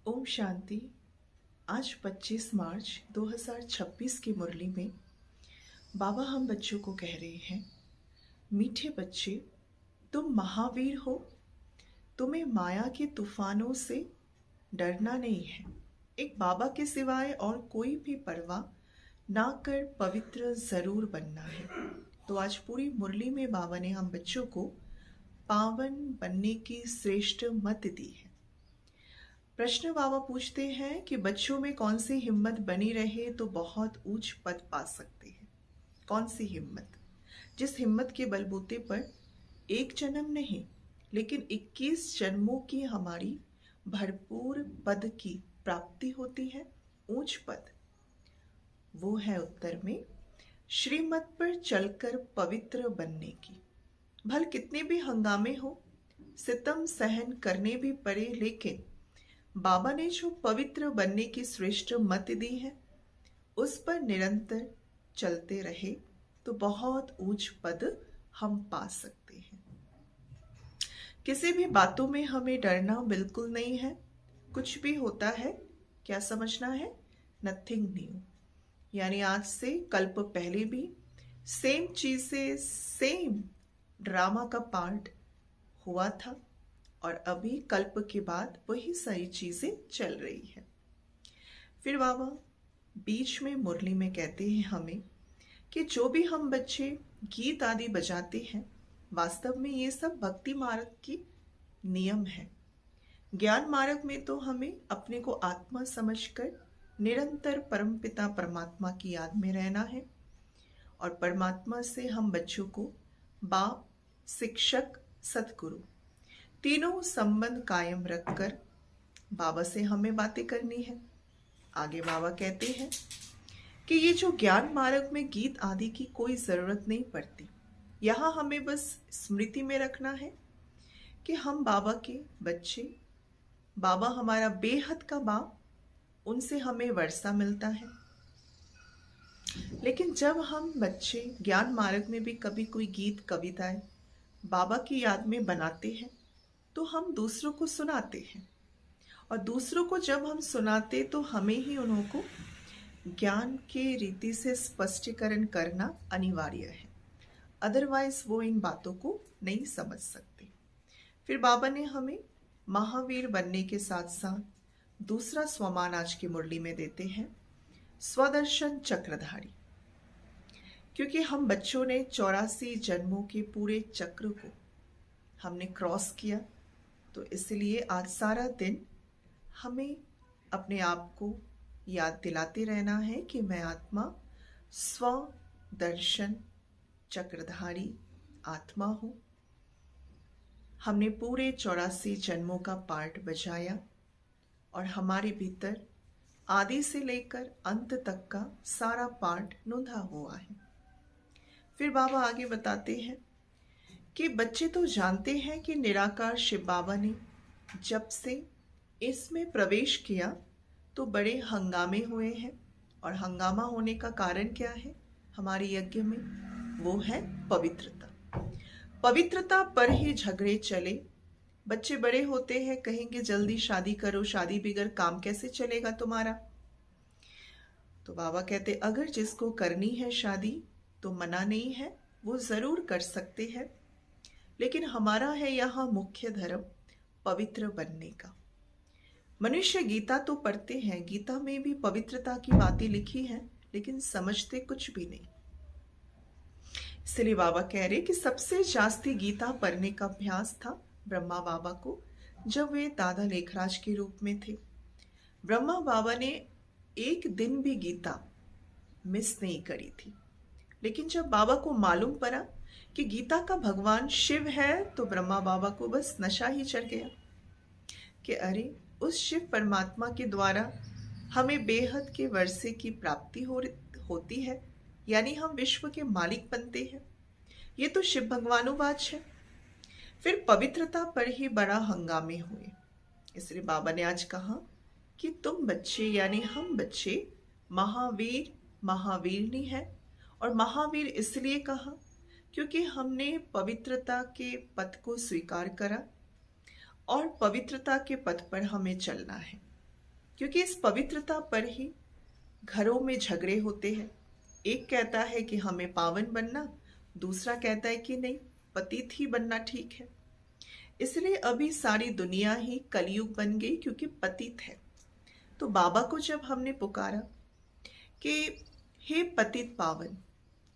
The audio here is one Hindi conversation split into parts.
ओम शांति। आज 25 मार्च 2026 की मुरली में बाबा हम बच्चों को कह रहे हैं, मीठे बच्चे, तुम महावीर हो। तुम्हें माया के तूफानों से डरना नहीं है। एक बाबा के सिवाय और कोई भी परवाह ना कर पवित्र जरूर बनना है। तो आज पूरी मुरली में बाबा ने हम बच्चों को पावन बनने की श्रेष्ठ मत दी है। प्रश्न बाबा पूछते हैं कि बच्चों में कौन सी हिम्मत बनी रहे तो बहुत ऊंच पद पा सकते हैं। कौन सी हिम्मत? जिस हिम्मत के बलबूते पर एक जन्म नहीं लेकिन 21 जन्मों की हमारी भरपूर पद की प्राप्ति होती है। ऊंच पद वो है उत्तर में श्रीमत पर चलकर पवित्र बनने की। भल कितने भी हंगामे हो, सितम सहन करने भी पड़े, लेकिन बाबा ने जो पवित्र बनने की श्रेष्ठ मत दी है उस पर निरंतर चलते रहे तो बहुत ऊंच पद हम पा सकते हैं। किसी भी बातों में हमें डरना बिल्कुल नहीं है। कुछ भी होता है क्या समझना है? नथिंग न्यू, यानी आज से कल्प पहले भी सेम चीजें, सेम ड्रामा का पार्ट हुआ था और अभी कल्प के बाद वही सारी चीजें चल रही है। फिर बाबा बीच में मुरली में कहते हैं हमें कि जो भी हम बच्चे गीत आदि बजाते हैं, वास्तव में ये सब भक्ति मार्ग की नियम है। ज्ञान मार्ग में तो हमें अपने को आत्मा समझकर निरंतर परमपिता परमात्मा की याद में रहना है और परमात्मा से हम बच्चों को बाप, शिक्षक, सतगुरु तीनों संबंध कायम रखकर बाबा से हमें बातें करनी है। आगे बाबा कहते हैं कि ये जो ज्ञान मार्ग में गीत आदि की कोई ज़रूरत नहीं पड़ती। यहाँ हमें बस स्मृति में रखना है कि हम बाबा के बच्चे, बाबा हमारा बेहद का बाप, उनसे हमें वर्षा मिलता है। लेकिन जब हम बच्चे ज्ञान मार्ग में भी कभी कोई गीत कविताएं बाबा की याद में बनाते हैं तो हम दूसरों को सुनाते हैं और दूसरों को जब हम सुनाते तो हमें ही उनको ज्ञान के रीति से स्पष्टीकरण करना अनिवार्य है, अदरवाइज वो इन बातों को नहीं समझ सकते। फिर बाबा ने हमें महावीर बनने के साथ साथ दूसरा स्वमान आज की मुरली में देते हैं, स्वदर्शन चक्रधारी। क्योंकि हम बच्चों ने 84 जन्मों के पूरे चक्र को हमने क्रॉस किया, तो इसलिए आज सारा दिन हमें अपने आप को याद दिलाते रहना है कि मैं आत्मा स्वदर्शन चक्रधारी आत्मा हूँ। हमने पूरे 84 जन्मों का पार्ट बजाया और हमारे भीतर आदि से लेकर अंत तक का सारा पार्ट नोंधा हुआ है। फिर बाबा आगे बताते हैं कि बच्चे तो जानते हैं कि निराकार शिव बाबा ने जब से इसमें प्रवेश किया तो बड़े हंगामे हुए हैं और हंगामा होने का कारण क्या है हमारे यज्ञ में? वो है पवित्रता। पवित्रता पर ही झगड़े चले। बच्चे बड़े होते हैं, कहेंगे जल्दी शादी करो, शादी बगैर काम कैसे चलेगा तुम्हारा? तो बाबा कहते अगर जिसको करनी है शादी तो मना नहीं है, वो जरूर कर सकते हैं, लेकिन हमारा है यहाँ मुख्य धर्म पवित्र बनने का। मनुष्य गीता तो पढ़ते हैं, गीता में भी पवित्रता की बातें लिखी हैं, लेकिन समझते कुछ भी नहीं। इसलिए बाबा कह रहे कि सबसे जास्ती गीता पढ़ने का अभ्यास था ब्रह्मा बाबा को, जब वे दादा लेखराज के रूप में थे। ब्रह्मा बाबा ने एक दिन भी गीता मिस नहीं करी थी, लेकिन जब बाबा को मालूम पड़ा कि गीता का भगवान शिव है तो ब्रह्मा बाबा को बस नशा ही चढ़ गया कि अरे उस शिव परमात्मा के द्वारा हमें बेहद के वर्षे की प्राप्ति होती है, यानी हम विश्व के मालिक बनते हैं। ये तो शिव भगवानुवाच है। फिर पवित्रता पर ही बड़ा हंगामे हुए। इसलिए बाबा ने आज कहा कि तुम बच्चे यानी हम बच्चे महावीर महावीरनी है। और महावीर इसलिए कहा क्योंकि हमने पवित्रता के पथ को स्वीकार करा और पवित्रता के पथ पर हमें चलना है। क्योंकि इस पवित्रता पर ही घरों में झगड़े होते हैं। एक कहता है कि हमें पावन बनना, दूसरा कहता है कि नहीं, पतित ही बनना ठीक है। इसलिए अभी सारी दुनिया ही कलयुग बन गई क्योंकि पतित है। तो बाबा को जब हमने पुकारा कि हे पतित पावन,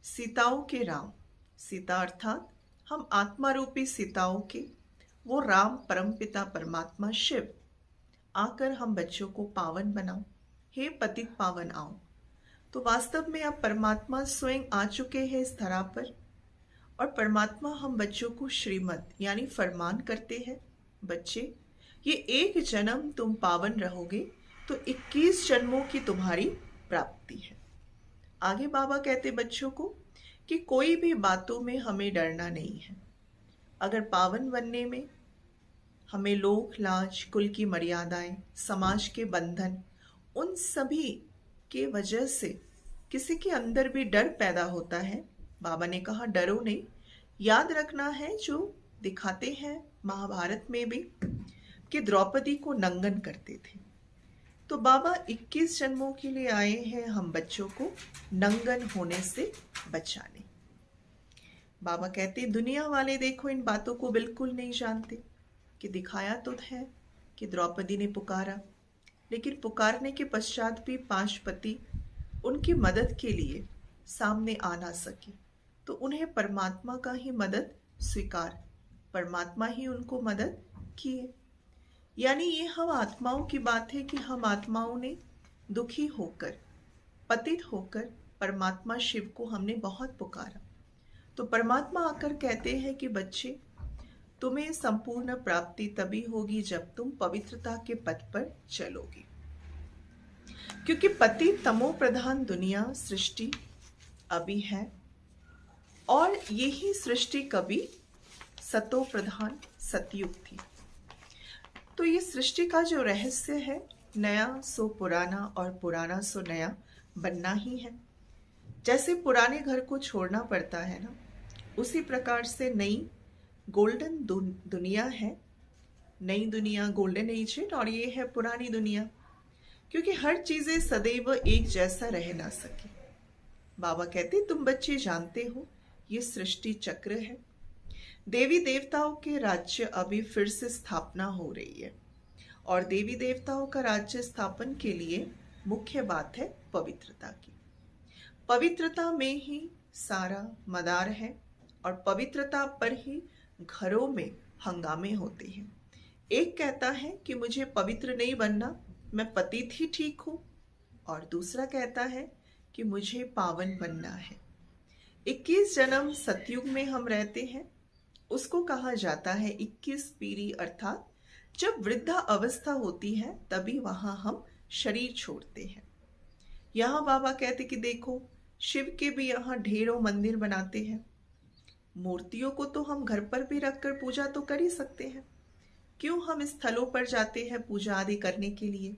सीताओं के राम, सीता अर्थात हम आत्मा रूपी सीताओं के वो राम परमपिता परमात्मा शिव, आकर हम बच्चों को पावन बनाओ, हे पतित पावन आओ। तो वास्तव में अब परमात्मा स्वयं आ चुके हैं इस धरा पर, और परमात्मा हम बच्चों को श्रीमत यानी फरमान करते हैं, बच्चे ये एक जन्म तुम पावन रहोगे तो 21 जन्मों की तुम्हारी प्राप्ति है। आगे बाबा कहते बच्चों को कि कोई भी बातों में हमें डरना नहीं है। अगर पावन बनने में हमें लोक लाज, कुल की मर्यादाएं, समाज के बंधन, उन सभी के वजह से किसी के अंदर भी डर पैदा होता है, बाबा ने कहा डरो नहीं। याद रखना है जो दिखाते हैं महाभारत में भी कि द्रौपदी को नंगन करते थे, तो बाबा 21 जन्मों के लिए आए हैं हम बच्चों को नंगन होने से बचाने। बाबा कहते दुनिया वाले देखो इन बातों को बिल्कुल नहीं जानते कि दिखाया तो है कि द्रौपदी ने पुकारा, लेकिन पुकारने के पश्चात भी 5 पति उनकी मदद के लिए सामने आ ना सके, तो उन्हें परमात्मा का ही मदद स्वीकार, परमात्मा ही उनको मदद किए। यानी ये हम आत्माओं की बात है कि हम आत्माओं ने दुखी होकर, पतित होकर परमात्मा शिव को हमने बहुत पुकारा, तो परमात्मा आकर कहते हैं कि बच्चे तुम्हें संपूर्ण प्राप्ति तभी होगी जब तुम पवित्रता के पथ पर चलोगे, क्योंकि पति तमो प्रधान दुनिया सृष्टि अभी है, और यही सृष्टि कभी सतो प्रधान सतयुग थी। तो ये सृष्टि का जो रहस्य है, नया सो पुराना और पुराना सो नया बनना ही है। जैसे पुराने घर को छोड़ना पड़ता है ना, उसी प्रकार से नई गोल्डन दुनिया है, नई दुनिया गोल्डन एज है, और ये है पुरानी दुनिया, क्योंकि हर चीजें सदैव एक जैसा रह ना सके। बाबा कहते तुम बच्चे जानते हो ये सृष्टि चक्र है, देवी देवताओं के राज्य अभी फिर से स्थापना हो रही है, और देवी देवताओं का राज्य स्थापन के लिए मुख्य बात है पवित्रता की। पवित्रता में ही सारा मदार है, और पवित्रता पर ही घरों में हंगामे होते हैं। एक कहता है कि मुझे पवित्र नहीं बनना, मैं पतित ही ठीक हूं, और दूसरा कहता है कि मुझे पावन बनना है। 21 जन्म सतयुग में हम रहते हैं, उसको कहा जाता है 21 पीढ़ी, अर्थात जब वृद्धा अवस्था होती है तभी वहां हम शरीर छोड़ते हैं। यहाँ बाबा कहते कि देखो शिव के भी यहाँ ढेरों मंदिर बनाते हैं, मूर्तियों को तो हम घर पर भी रखकर पूजा तो कर ही सकते हैं, क्यों हम स्थलों पर जाते हैं पूजा आदि करने के लिए।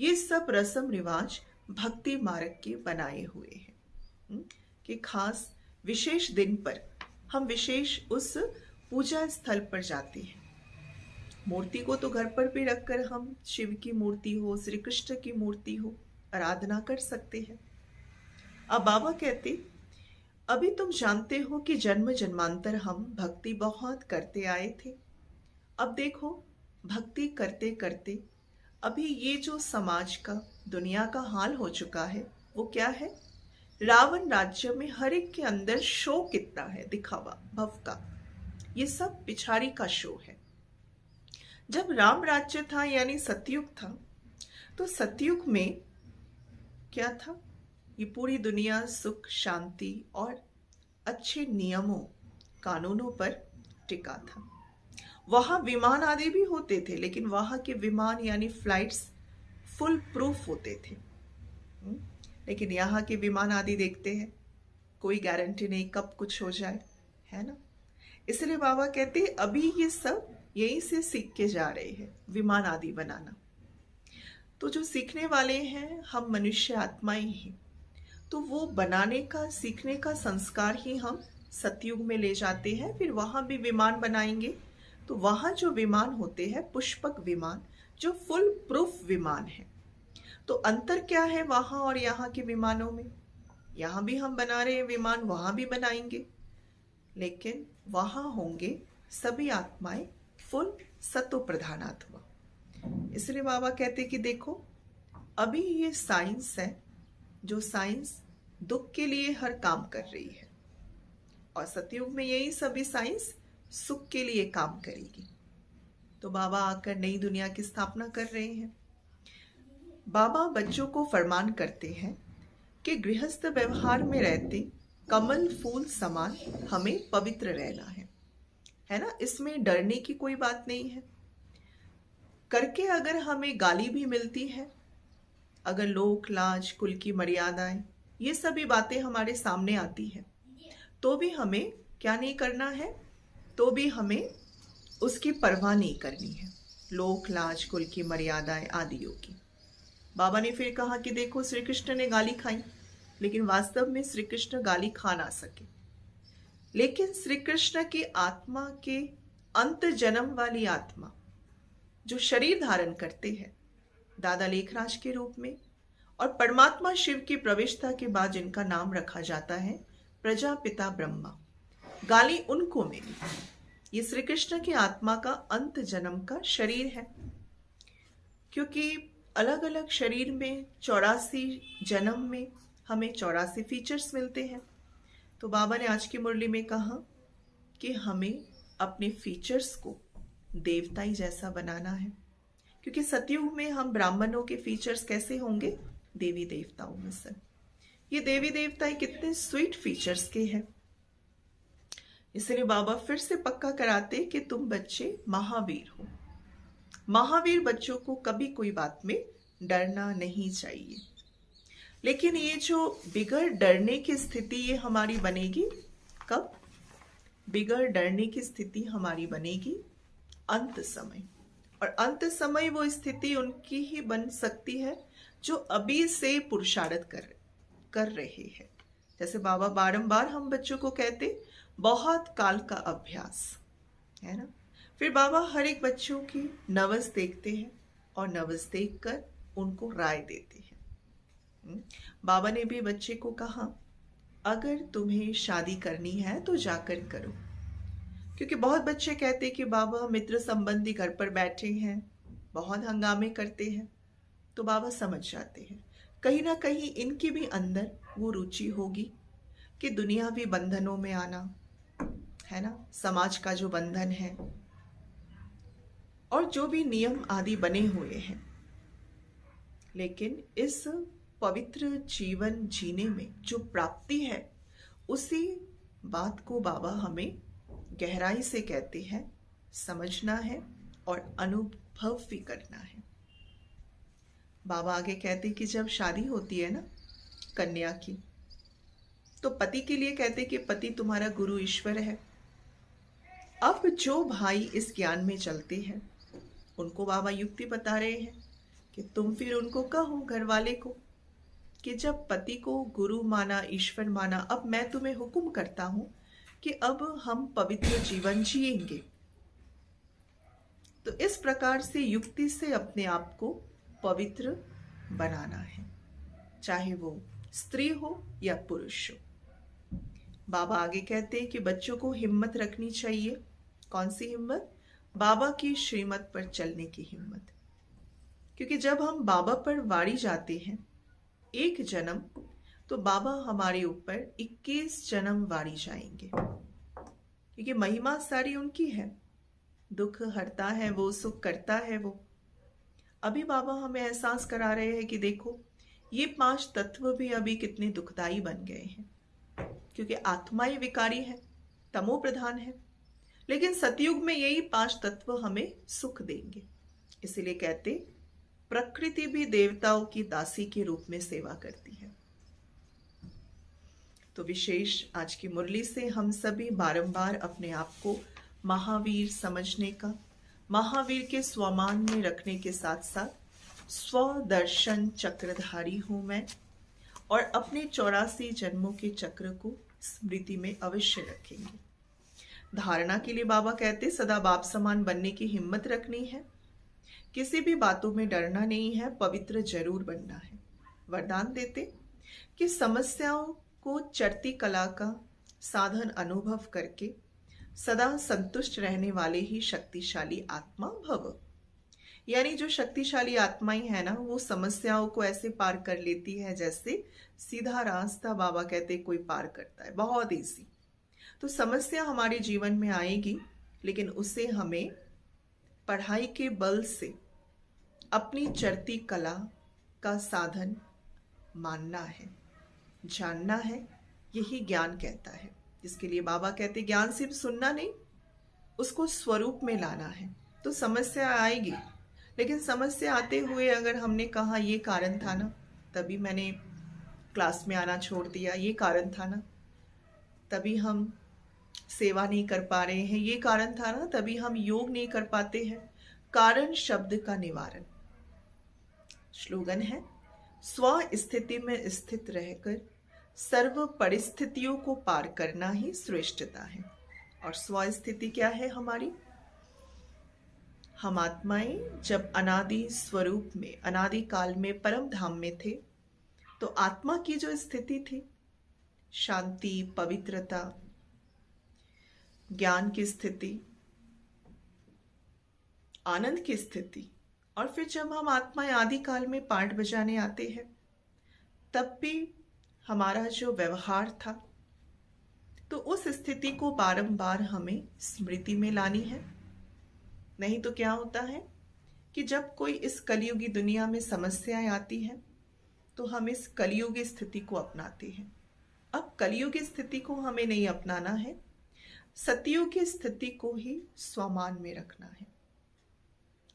ये सब रस्म रिवाज भक्ति मार्ग के बनाए हुए हैं कि खास विशेष दिन पर हम विशेष उस पूजा स्थल पर जाते हैं। मूर्ति को तो घर पर भी रखकर हम शिव की मूर्ति हो, श्री कृष्ण की मूर्ति हो, आराधना कर सकते हैं। अब बाबा कहते अभी तुम जानते हो कि जन्म जन्मांतर हम भक्ति बहुत करते आए थे, अब देखो भक्ति करते करते अभी ये जो समाज का, दुनिया का हाल हो चुका है, वो क्या है, रावण राज्य में हर एक के अंदर शो कितना है, दिखावा भव का, ये सब पिछाड़ी का शो है। जब राम राज्य था यानी सतयुग था, तो सतयुग में क्या था, ये पूरी दुनिया सुख शांति और अच्छे नियमों कानूनों पर टिका था। वहां विमान आदि भी होते थे, लेकिन वहां के विमान यानी फ्लाइट्स फुल प्रूफ होते थे। लेकिन यहाँ के विमान आदि देखते हैं, कोई गारंटी नहीं कब कुछ हो जाए, है ना। इसलिए बाबा कहते हैं अभी ये सब यहीं से सीख के जा रहे हैं, विमान आदि बनाना। तो जो सीखने वाले हैं हम मनुष्य आत्माएं ही, तो वो बनाने का, सीखने का संस्कार ही हम सतयुग में ले जाते हैं। फिर वहां भी विमान बनाएंगे, तो वहां जो विमान होते हैं पुष्पक विमान, जो फुल प्रूफ विमान है, तो अंतर क्या है वहां और यहाँ के विमानों में? यहाँ भी हम बना रहे हैं विमान, वहां भी बनाएंगे, लेकिन वहां होंगे सभी आत्माएं फुल सतो प्रधान आत्मा। इसलिए बाबा कहते कि देखो, अभी ये साइंस है, जो साइंस दुख के लिए हर काम कर रही है, और सतयुग में यही सभी साइंस सुख के लिए काम करेगी। तो बाबा आकर नई दुनिया की स्थापना कर रहे हैं। बाबा बच्चों को फरमान करते हैं कि गृहस्थ व्यवहार में रहते कमल फूल समान हमें पवित्र रहना है ना। इसमें डरने की कोई बात नहीं है। करके अगर हमें गाली भी मिलती है, अगर लोक लाज कुल की मर्यादाएं ये सभी बातें हमारे सामने आती है, तो भी हमें क्या नहीं करना है, तो भी हमें उसकी परवाह नहीं करनी है, लोक लाज कुल की मर्यादाएं आदियों की। बाबा ने फिर कहा कि देखो, श्री कृष्ण ने गाली खाई, लेकिन वास्तव में श्री कृष्ण गाली खा ना सके, लेकिन श्री कृष्ण की आत्मा के अंत जन्म वाली आत्मा जो शरीर धारण करते हैं दादा लेखराज के रूप में, और परमात्मा शिव की प्रविष्टता के बाद जिनका नाम रखा जाता है प्रजापिता ब्रह्मा, गाली उनको मिली। ये श्री कृष्ण की आत्मा का अंत जन्म का शरीर है, क्योंकि अलग अलग शरीर में 84 जन्म में हमें 84 फीचर्स मिलते हैं। तो बाबा ने आज की मुरली में कहा कि हमें अपने फीचर्स को देवताई जैसा बनाना है, क्योंकि सतयुग में हम ब्राह्मणों के फीचर्स कैसे होंगे? देवी देवताओं में से। ये देवी देवताएं कितने स्वीट फीचर्स के हैं। इसलिए बाबा फिर से पक्का कराते कि तुम बच्चे महावीर हो। महावीर बच्चों को कभी कोई बात में डरना नहीं चाहिए। लेकिन ये जो बिगड़ डरने की स्थिति ये हमारी बनेगी कब? बिगड़ डरने की स्थिति हमारी बनेगी अंत समय। और अंत समय वो स्थिति उनकी ही बन सकती है जो अभी से पुरुषार्थ कर रहे हैं। जैसे बाबा बारंबार हम बच्चों को कहते, बहुत काल का अभ्यास है ना। फिर बाबा हर एक बच्चों की नवस देखते हैं और नवस देखकर उनको राय देते हैं। बाबा ने भी बच्चे को कहा, अगर तुम्हें शादी करनी है तो जाकर करो, क्योंकि बहुत बच्चे कहते कि बाबा मित्र संबंधी घर पर बैठे हैं, बहुत हंगामे करते हैं। तो बाबा समझ जाते हैं कहीं ना कहीं इनकी भी अंदर वो रुचि होगी कि दुनियावी बंधनों में आना है ना, समाज का जो बंधन है और जो भी नियम आदि बने हुए हैं। लेकिन इस पवित्र जीवन जीने में जो प्राप्ति है, उसी बात को बाबा हमें गहराई से कहते हैं, समझना है और अनुभव भी करना है। बाबा आगे कहते कि जब शादी होती है ना कन्या की, तो पति के लिए कहते कि पति तुम्हारा गुरु ईश्वर है। अब जो भाई इस ज्ञान में चलते हैं उनको बाबा युक्ति बता रहे हैं कि तुम फिर उनको कहो, घर वाले को, कि जब पति को गुरु माना, ईश्वर माना, अब मैं तुम्हें हुक्म करता हूं कि अब हम पवित्र जीवन जिएंगे। तो इस प्रकार से युक्ति से अपने आप को पवित्र बनाना है, चाहे वो स्त्री हो या पुरुष हो। बाबा आगे कहते हैं कि बच्चों को हिम्मत रखनी चाहिए। कौन सी हिम्मत? बाबा की श्रीमत पर चलने की हिम्मत। क्योंकि जब हम बाबा पर वारी जाते हैं एक जन्म, तो बाबा हमारे ऊपर 21 जन्म वारी जाएंगे, क्योंकि महिमा सारी उनकी है। दुख हरता है वो, सुख करता है वो। अभी बाबा हमें एहसास करा रहे हैं कि देखो, ये 5 तत्व भी अभी कितने दुखदाई बन गए हैं, क्योंकि आत्माएं विकारी है, तमो प्रधान है। लेकिन सतयुग में यही 5 तत्व हमें सुख देंगे। इसीलिए कहते, प्रकृति भी देवताओं की दासी के रूप में सेवा करती है। तो विशेष आज की मुरली से हम सभी बारंबार अपने आप को महावीर समझने का, महावीर के स्वमान में रखने के साथ साथ स्वदर्शन चक्रधारी हूं मैं, और अपने 84 जन्मों के चक्र को स्मृति में अवश्य रखेंगे। धारणा के लिए बाबा कहते सदा बाप समान बनने की हिम्मत रखनी है, किसी भी बातों में डरना नहीं है, पवित्र जरूर बनना है। वरदान देते कि समस्याओं को चढ़ती कला का साधन अनुभव करके सदा संतुष्ट रहने वाले ही शक्तिशाली आत्मा भव। यानी जो शक्तिशाली आत्माएं है ना, वो समस्याओं को ऐसे पार कर लेती है जैसे सीधा रास्ता बाबा कहते कोई पार करता है, बहुत इजी। तो समस्या हमारे जीवन में आएगी, लेकिन उसे हमें पढ़ाई के बल से अपनी चढ़ती कला का साधन मानना है, जानना है। यही ज्ञान कहता है, जिसके लिए बाबा कहते ज्ञान सिर्फ सुनना नहीं, उसको स्वरूप में लाना है। तो समस्या आएगी, लेकिन समस्या आते हुए अगर हमने कहा ये कारण था ना, तभी मैंने क्लास में आना छोड़ दिया, ये कारण था ना, तभी हम सेवा नहीं कर पा रहे हैं, ये कारण था ना, तभी हम योग नहीं कर पाते हैं। कारण शब्द का निवारण। स्लोगन है, स्व स्थिति में स्थित रहकर सर्व परिस्थितियों को पार करना ही श्रेष्ठता है। और स्व स्थिति क्या है हमारी? हम आत्माएं जब अनादि स्वरूप में, अनादि काल में परम धाम में थे, तो आत्मा की जो स्थिति थी, शांति, पवित्रता, ज्ञान की स्थिति, आनंद की स्थिति। और फिर जब हम आत्माएं आदि काल में पाठ बजाने आते हैं, तब भी हमारा जो व्यवहार था, तो उस स्थिति को बारंबार हमें स्मृति में लानी है। नहीं तो क्या होता है कि जब कोई इस कलयुगी दुनिया में समस्याएं आती हैं, तो हम इस कलयुगी स्थिति को अपनाते हैं। अब कलयुगी स्थिति को हमें नहीं अपनाना है, सतयुगी स्थिति को ही स्वमान में रखना है।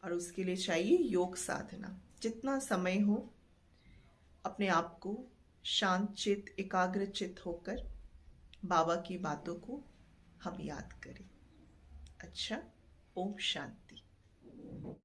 और उसके लिए चाहिए योग साधना। जितना समय हो, अपने आप को शांत चित, एकाग्र चित होकर बाबा की बातों को हम याद करें। अच्छा, ओम शांति।